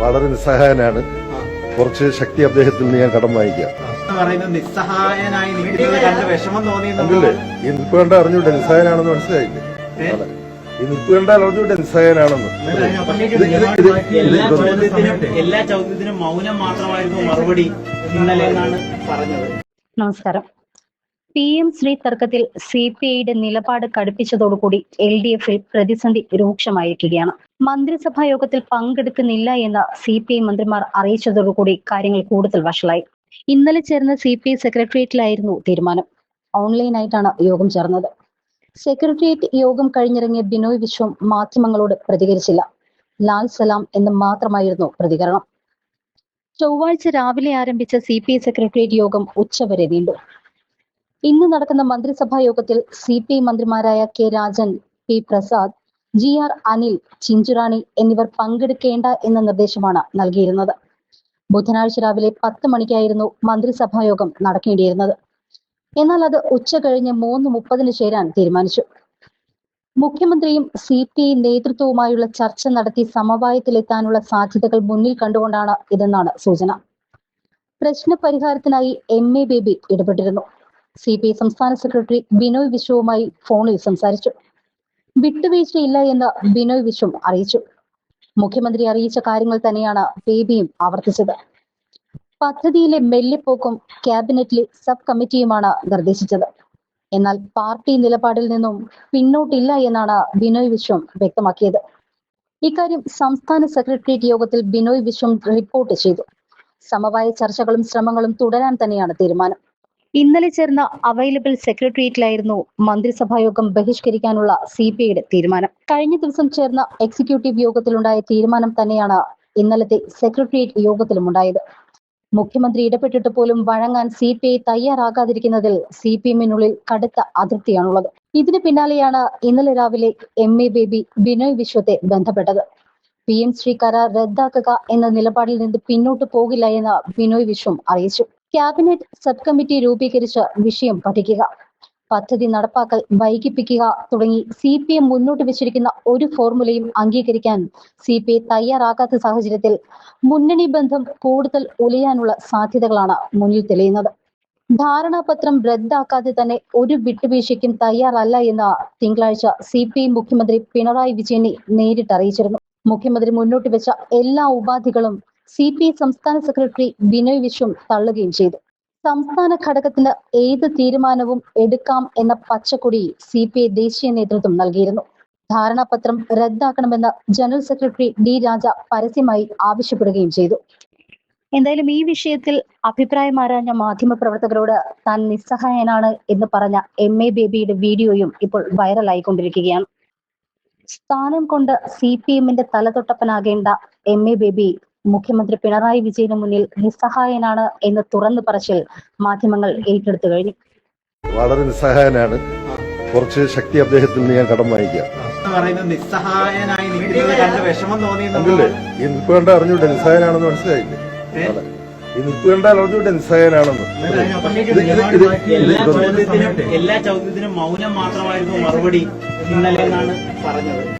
വളരെ നിസ്സഹായനാണ്. കുറച്ച് ശക്തി അദ്ദേഹത്തിൽ നിന്ന് ഞാൻ കടം വാങ്ങിക്കാം. നിസ്സഹായനായി നിൽക്കുന്നത് കണ്ട് വിഷമം തോന്നിയില്ലേ? ഈ നിൽപ്പ് കണ്ട അറിഞ്ഞൂടെ നിസ്സഹായനാണെന്ന് മനസ്സിലായില്ലേ? ഈ നിൽപ്പ് കണ്ടാൽ അറിഞ്ഞൂടെ നിസ്സഹായനാണെന്ന്. എല്ലാ ചോദ്യത്തിനും മൗനം മാത്രമായിരുന്നു മറുപടി ഇന്നലെ എന്നാണ് പറഞ്ഞത്. നമസ്കാരം. PM ശ്രീ തർക്കത്തിൽ CPIയുടെ നിലപാട് കടുപ്പിച്ചതോടുകൂടി LDFിൽ പ്രതിസന്ധി രൂക്ഷമായിരിക്കുകയാണ്. മന്ത്രിസഭാ യോഗത്തിൽ പങ്കെടുക്കുന്നില്ല എന്ന് CPI മന്ത്രിമാർ അറിയിച്ചതോടുകൂടി കാര്യങ്ങൾ കൂടുതൽ വഷളായി. ഇന്നലെ ചേർന്ന CPI സെക്രട്ടേറിയറ്റിലായിരുന്നു തീരുമാനം. ഓൺലൈനായിട്ടാണ് യോഗം ചേർന്നത്. സെക്രട്ടേറിയറ്റ് യോഗം കഴിഞ്ഞിറങ്ങിയ ബിനോയ് വിശ്വം മാധ്യമങ്ങളോട് പ്രതികരിച്ചില്ല. ലാൽ സലാം എന്ന് മാത്രമായിരുന്നു പ്രതികരണം. ചൊവ്വാഴ്ച രാവിലെ ആരംഭിച്ച CPI സെക്രട്ടേറിയറ്റ് യോഗം ഉച്ചവരെ നീണ്ടു. ഇന്ന് നടക്കുന്ന മന്ത്രിസഭാ യോഗത്തിൽ CPI മന്ത്രിമാരായ K Rajan, P Prasad, GR Anil, Chinchu Rani എന്നിവർ പങ്കെടുക്കേണ്ട എന്ന നിർദ്ദേശമാണ് നൽകിയിരുന്നത്. ബുധനാഴ്ച രാവിലെ 10 മണിക്കായിരുന്നു മന്ത്രിസഭാ യോഗം നടക്കേണ്ടിയിരുന്നത്. എന്നാൽ അത് ഉച്ച കഴിഞ്ഞ് 3:30 ചേരാൻ തീരുമാനിച്ചു. മുഖ്യമന്ത്രിയും CPI നേതൃത്വവുമായുള്ള ചർച്ച നടത്തി സമവായത്തിലെത്താനുള്ള സാധ്യതകൾ മുന്നിൽ കണ്ടുകൊണ്ടാണ് ഇതെന്നാണ് സൂചന. പ്രശ്ന പരിഹാരത്തിനായി MA ബേബി ഇടപെട്ടിരുന്നു. CPI സംസ്ഥാന സെക്രട്ടറി ബിനോയ് വിശ്വവുമായി ഫോണിൽ സംസാരിച്ചു. വിട്ടുവീഴ്ചയില്ല എന്ന് ബിനോയ് വിശ്വം അറിയിച്ചു. മുഖ്യമന്ത്രി അറിയിച്ച കാര്യങ്ങൾ തന്നെയാണ് ബേബിയും ആവർത്തിച്ചത്. പദ്ധതിയിലെ മെല്ലെപ്പോക്കും ക്യാബിനറ്റിലെ സബ് കമ്മിറ്റിയുമാണ് നിർദ്ദേശിച്ചത്. എന്നാൽ പാർട്ടി നിലപാടിൽ നിന്നും പിന്നോട്ടില്ല എന്നാണ് ബിനോയ് വിശ്വം വ്യക്തമാക്കിയത്. ഇക്കാര്യം സംസ്ഥാന സെക്രട്ടേറിയറ്റ് യോഗത്തിൽ ബിനോയ് വിശ്വം റിപ്പോർട്ട് ചെയ്തു. സമവായ ചർച്ചകളും ശ്രമങ്ങളും തുടരാൻ തന്നെയാണ് തീരുമാനം. ഇന്നലെ ചേർന്ന അവൈലബിൾ സെക്രട്ടേറിയറ്റിലായിരുന്നു മന്ത്രിസഭാ യോഗം ബഹിഷ്കരിക്കാനുള്ള CPIയുടെ തീരുമാനം. കഴിഞ്ഞ ദിവസം ചേർന്ന എക്സിക്യൂട്ടീവ് യോഗത്തിലുണ്ടായ തീരുമാനം തന്നെയാണ് ഇന്നലത്തെ സെക്രട്ടേറിയറ്റ് യോഗത്തിലും ഉണ്ടായത്. മുഖ്യമന്ത്രി ഇടപെട്ടിട്ട് പോലും വഴങ്ങാൻ CPI തയ്യാറാകാതിരിക്കുന്നതിൽ CPMനുള്ളിൽ കടുത്ത അതൃപ്തിയാണുള്ളത്. ഇതിന് പിന്നാലെയാണ് ഇന്നലെ രാവിലെ MA ബേബി ബിനോയ് വിശ്വത്തെ ബന്ധപ്പെട്ടത്. PM ശ്രീ കരാർ റദ്ദാക്കുക എന്ന നിലപാടിൽ നിന്ന് പിന്നോട്ട് പോകില്ല എന്ന് ബിനോയ് വിശ്വം അറിയിച്ചു. ക്യാബിനറ്റ് സബ് കമ്മിറ്റി രൂപീകരിച്ച് വിഷയം പഠിക്കുക, പദ്ധതി നടപ്പാക്കൽ വൈകിപ്പിക്കുക തുടങ്ങി CPM മുന്നോട്ട് വെച്ചിരിക്കുന്ന ഒരു ഫോർമുലയും അംഗീകരിക്കാൻ CPI തയ്യാറാകാത്ത സാഹചര്യത്തിൽ മുന്നണി ബന്ധം കൂടുതൽ ഉലയാനുള്ള സാധ്യതകളാണ് മുന്നിൽ തെളിയുന്നത്. ധാരണാപത്രം റദ്ദാക്കാതെ തന്നെ ഒരു വിട്ടുവീഴ്ചയ്ക്കും തയ്യാറല്ല എന്ന് തിങ്കളാഴ്ച CPI മുഖ്യമന്ത്രി പിണറായി വിജയനെ നേരിട്ട് അറിയിച്ചിരുന്നു. മുഖ്യമന്ത്രി മുന്നോട്ട് വെച്ച എല്ലാ ഉപാധികളും CPI സംസ്ഥാന സെക്രട്ടറി ബിനോയ് വിശ്വം തള്ളുകയും ചെയ്തു. സംസ്ഥാന ഘടകത്തിന് ഏത് തീരുമാനവും എടുക്കാം എന്ന പച്ചക്കൊടി CPI ദേശീയ നേതൃത്വം നൽകിയിരുന്നു. ധാരണാപത്രം റദ്ദാക്കണമെന്ന് ജനറൽ സെക്രട്ടറി D രാജ പരസ്യമായി ആവശ്യപ്പെടുകയും ചെയ്തു. എന്തായാലും ഈ വിഷയത്തിൽ അഭിപ്രായം ആരാഞ്ഞ മാധ്യമപ്രവർത്തകരോട് താൻ നിസ്സഹായനാണ് എന്ന് പറഞ്ഞ MA ബേബിയുടെ വീഡിയോയും ഇപ്പോൾ വൈറലായിക്കൊണ്ടിരിക്കുകയാണ്. സ്ഥാനം കൊണ്ട് CPMന്റെ തലതൊട്ടപ്പനാകേണ്ട MA ബേബി മുഖ്യമന്ത്രി പിണറായി വിജയന് മുന്നിൽ നിസ്സഹായനാണ് എന്ന് തുറന്നു പറച്ചിൽ മാധ്യമങ്ങൾ ഏറ്റെടുത്തു കഴിഞ്ഞു. വളരെ നിസ്സഹായനാണ്. കുറച്ച് ശക്തി അദ്ദേഹത്തിൽ നിന്ന് ഞാൻ കടം വാങ്ങിക്കാം. നിസ്സഹായനായി നിൽക്കുന്നത് കണ്ട് വിഷമം തോന്നിയില്ലേ? ഈ നിൽപ്പ് കണ്ട അറിഞ്ഞൂടെ നിസ്സഹായനാണെന്ന് മനസ്സിലായില്ലേ? ഈ നിൽപ്പ് കണ്ടാൽ അറിഞ്ഞൂടെ നിസ്സഹായനാണെന്ന്. എല്ലാ ചോദ്യത്തിനും മൗനം മാത്രമായിരുന്നു മറുപടി ഇന്നലെ എന്നാണ് പറഞ്ഞത്.